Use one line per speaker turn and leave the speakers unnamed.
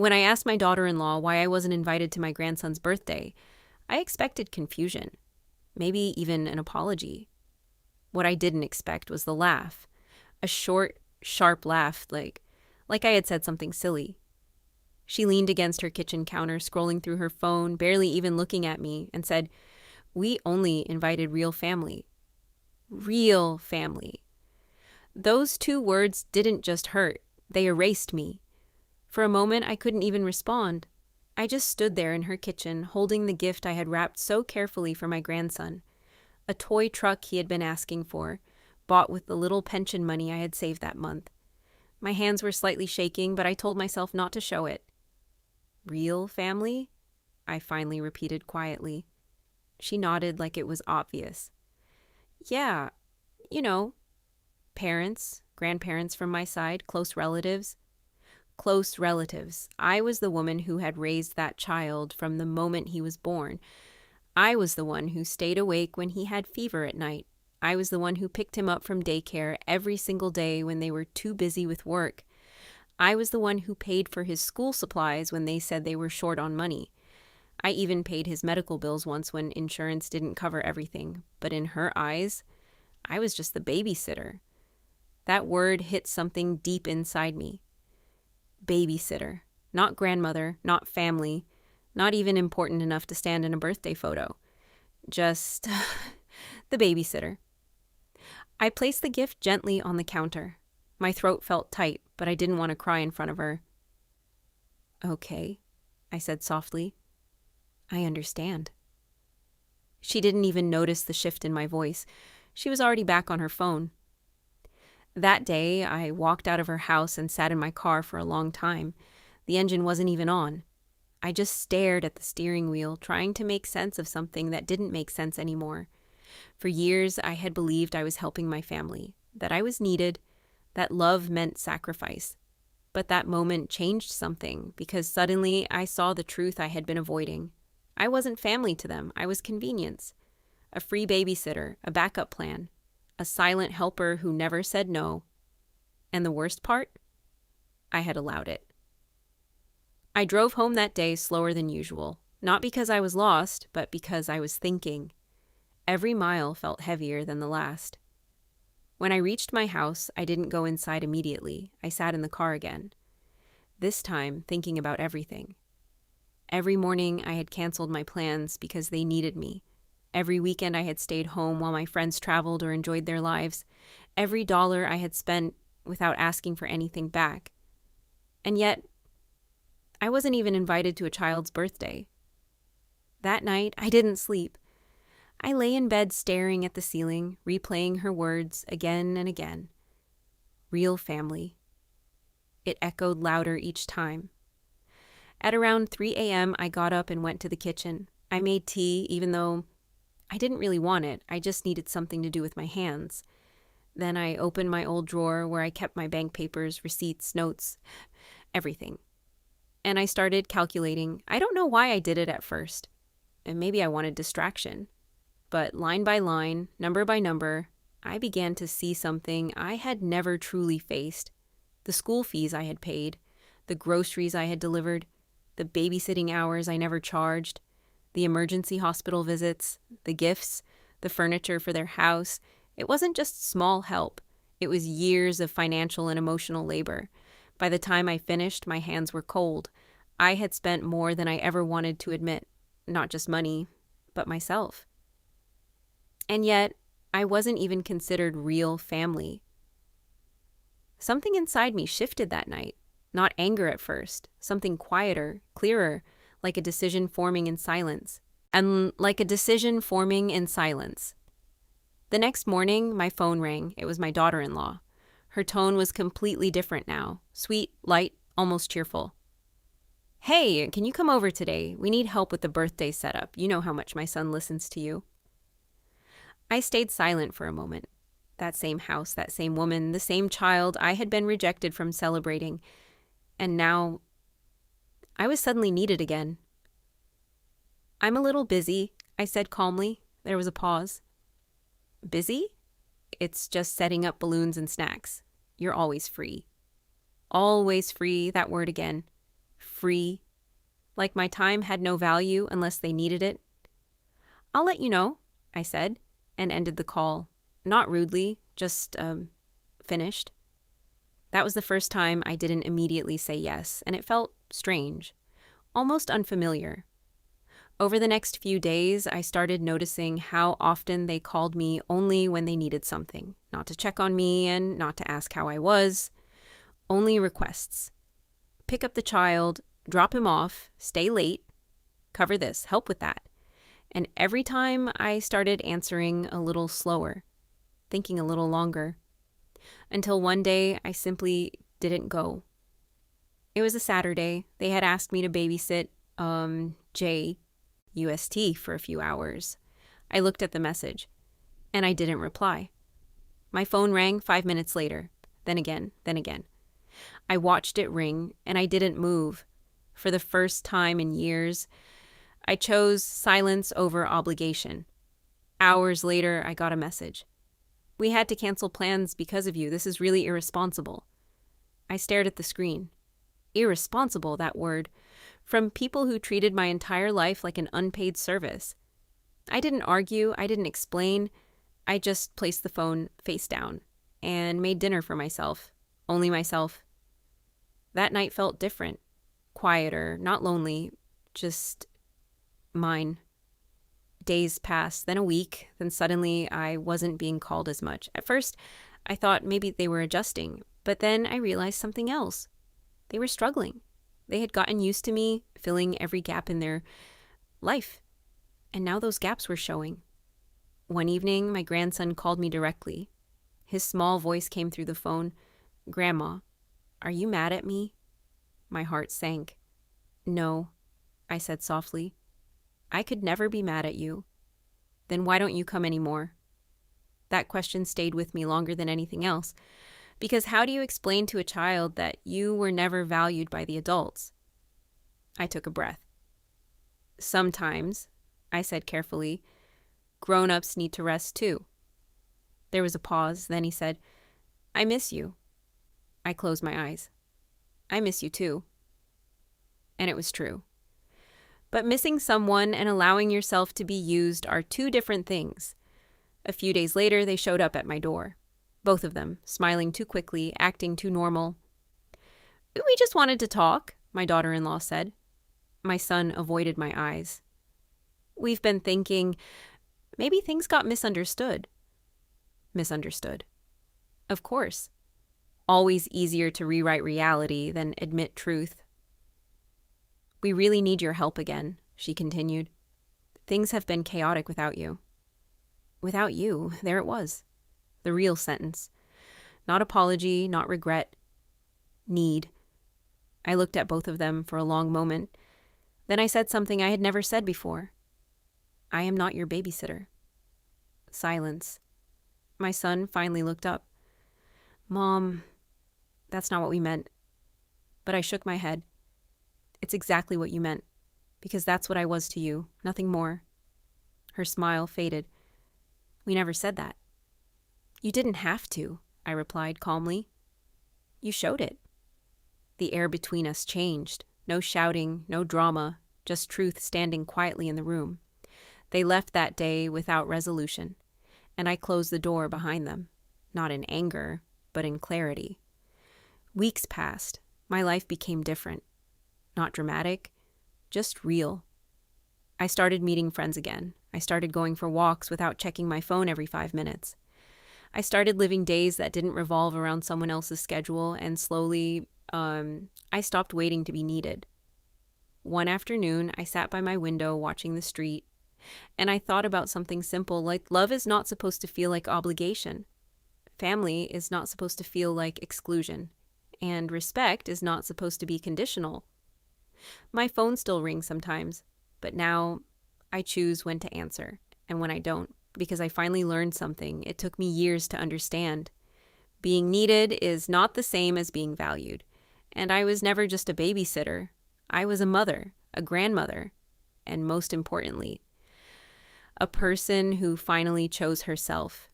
When I asked my daughter-in-law why I wasn't invited to my grandson's birthday, I expected confusion, maybe even an apology. What I didn't expect was the laugh, a short, sharp laugh, like I had said something silly. She leaned against her kitchen counter, scrolling through her phone, barely even looking at me, and said, "We only invited real family." Real family. Those two words didn't just hurt, they erased me. For a moment, I couldn't even respond. I just stood there in her kitchen, holding the gift I had wrapped so carefully for my grandson. A toy truck he had been asking for, bought with the little pension money I had saved that month. My hands were slightly shaking, but I told myself not to show it. "Real family?" I finally repeated quietly. She nodded like it was obvious. "Yeah, you know, parents, grandparents from my side, close relatives." Close relatives. I was the woman who had raised that child from the moment he was born. I was the one who stayed awake when he had fever at night. I was the one who picked him up from daycare every single day when they were too busy with work. I was the one who paid for his school supplies when they said they were short on money. I even paid his medical bills once when insurance didn't cover everything. But in her eyes, I was just the babysitter. That word hit something deep inside me. Babysitter. Not grandmother, not family, not even important enough to stand in a birthday photo. Just the babysitter. I placed the gift gently on the counter. My throat felt tight, but I didn't want to cry in front of her. "Okay," I said softly. "I understand." She didn't even notice the shift in my voice. She was already back on her phone. That day, I walked out of her house and sat in my car for a long time. The engine wasn't even on. I just stared at the steering wheel, trying to make sense of something that didn't make sense anymore. For years, I had believed I was helping my family, that I was needed, that love meant sacrifice. But that moment changed something, because suddenly I saw the truth I had been avoiding. I wasn't family to them. I was convenience. A free babysitter, a backup plan, a silent helper who never said no. And the worst part? I had allowed it. I drove home that day slower than usual, not because I was lost, but because I was thinking. Every mile felt heavier than the last. When I reached my house, I didn't go inside immediately. I sat in the car again. This time, thinking about everything. Every morning, I had canceled my plans because they needed me. Every weekend I had stayed home while my friends traveled or enjoyed their lives. Every dollar I had spent without asking for anything back. And yet, I wasn't even invited to a child's birthday. That night, I didn't sleep. I lay in bed staring at the ceiling, replaying her words again and again. Real family. It echoed louder each time. At around 3 a.m., I got up and went to the kitchen. I made tea, even though I didn't really want it. I just needed something to do with my hands. Then I opened my old drawer where I kept my bank papers, receipts, notes, everything. And I started calculating. I don't know why I did it at first. And maybe I wanted distraction. But line by line, number by number, I began to see something I had never truly faced. The school fees I had paid, the groceries I had delivered, the babysitting hours I never charged, the emergency hospital visits, the gifts, the furniture for their house. It wasn't just small help. It was years of financial and emotional labor. By the time I finished, my hands were cold. I had spent more than I ever wanted to admit. Not just money, but myself. And yet, I wasn't even considered real family. Something inside me shifted that night. Not anger at first. Something quieter, clearer, like a decision forming in silence. And like a decision forming in silence. The next morning, my phone rang. It was my daughter-in-law. Her tone was completely different now. Sweet, light, almost cheerful. "Hey, can you come over today? We need help with the birthday setup. You know how much my son listens to you." I stayed silent for a moment. That same house, that same woman, the same child I had been rejected from celebrating. And now, I was suddenly needed again. "I'm a little busy," I said calmly. There was a pause. "Busy? It's just setting up balloons and snacks. You're always free." Always free, that word again. free, like my time had no value unless they needed it. "I'll let you know," I said, and ended the call. Not rudely, just, finished. That was the first time I didn't immediately say yes, and it felt strange, almost unfamiliar. Over the next few days, I started noticing how often they called me only when they needed something, not to check on me and not to ask how I was, only requests. Pick up the child, drop him off, stay late, cover this, help with that. And every time I started answering a little slower, thinking a little longer, until one day I simply didn't go. It was a Saturday. They had asked me to babysit JUST for a few hours. I looked at the message, and I didn't reply. My phone rang 5 minutes later, then again. I watched it ring, and I didn't move. For the first time in years, I chose silence over obligation. Hours later, I got a message. "We had to cancel plans because of you. This is really irresponsible." I stared at the screen. Irresponsible, that word. From people who treated my entire life like an unpaid service. I didn't argue. I didn't explain. I just placed the phone face down and made dinner for myself. Only myself. That night felt different. Quieter, not lonely, just mine. Days passed, then a week, then suddenly I wasn't being called as much. At first, I thought maybe they were adjusting, but then I realized something else. They were struggling. They had gotten used to me filling every gap in their life, and now those gaps were showing. One evening, my grandson called me directly. His small voice came through the phone. "Grandma, are you mad at me?" My heart sank. "No," I said softly. "I could never be mad at you." "Then why don't you come anymore?" That question stayed with me longer than anything else, because how do you explain to a child that you were never valued by the adults? I took a breath. "Sometimes," I said carefully, "grown-ups need to rest too." There was a pause, then he said, "I miss you." I closed my eyes. "I miss you too." And it was true. But missing someone and allowing yourself to be used are two different things. A few days later, they showed up at my door. Both of them, smiling too quickly, acting too normal. "We just wanted to talk," my daughter-in-law said. My son avoided my eyes. "We've been thinking, maybe things got misunderstood." Misunderstood. Of course. Always easier to rewrite reality than admit truth. "We really need your help again," she continued. "Things have been chaotic without you." Without you, there it was. The real sentence. Not apology, not regret. Need. I looked at both of them for a long moment. Then I said something I had never said before. "I am not your babysitter." Silence. My son finally looked up. "Mom, that's not what we meant." But I shook my head. "It's exactly what you meant, because that's what I was to you, nothing more." Her smile faded. "We never said that." "You didn't have to," I replied calmly. "You showed it." The air between us changed. No shouting, no drama, just truth standing quietly in the room. They left that day without resolution, and I closed the door behind them, not in anger, but in clarity. Weeks passed. My life became different. Not dramatic, just real. I started meeting friends again. I started going for walks without checking my phone every 5 minutes. I started living days that didn't revolve around someone else's schedule, and slowly, I stopped waiting to be needed. One afternoon, I sat by my window watching the street, and I thought about something simple like love is not supposed to feel like obligation. Family is not supposed to feel like exclusion, and respect is not supposed to be conditional. My phone still rings sometimes, but now I choose when to answer and when I don't, because I finally learned something it took me years to understand. Being needed is not the same as being valued, and I was never just a babysitter. I was a mother, a grandmother, and most importantly, a person who finally chose herself